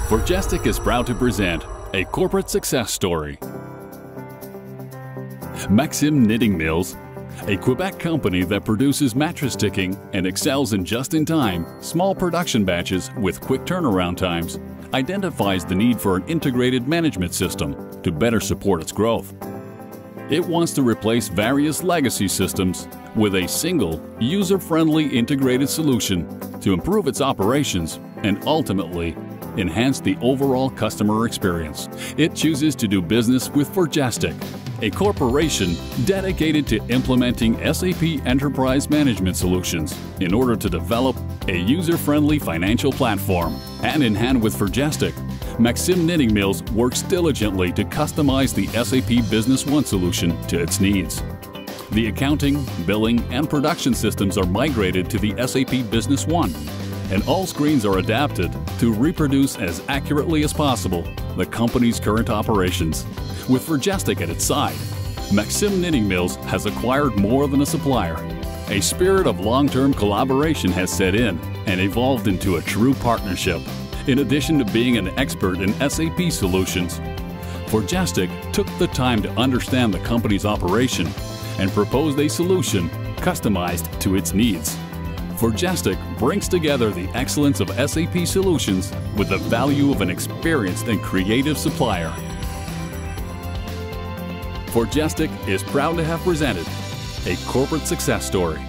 Forgestik is proud to present a corporate success story. Maxime Knitting Mills, a Quebec company that produces mattress sticking and excels in just-in-time, small production batches with quick turnaround times, identifies the need for an integrated management system to better support its growth. It wants to replace various legacy systems with a single, user-friendly integrated solution to improve its operations and ultimately enhance the overall customer experience. It chooses to do business with Forgestik, a corporation dedicated to implementing SAP enterprise management solutions in order to develop a user-friendly financial platform. Hand in hand with Forgestik, Maxime Knitting Mills works diligently to customize the SAP Business One solution to its needs. The accounting, billing, and production systems are migrated to the SAP Business One, and all screens are adapted to reproduce as accurately as possible the company's current operations. With Forgestik at its side, Maxime Knitting Mills has acquired more than a supplier. A spirit of long-term collaboration has set in and evolved into a true partnership. In addition to being an expert in SAP solutions, Forgestik took the time to understand the company's operation and proposed a solution customized to its needs. Forgestik brings together the excellence of SAP solutions with the value of an experienced and creative supplier. Forgestik is proud to have presented a corporate success story.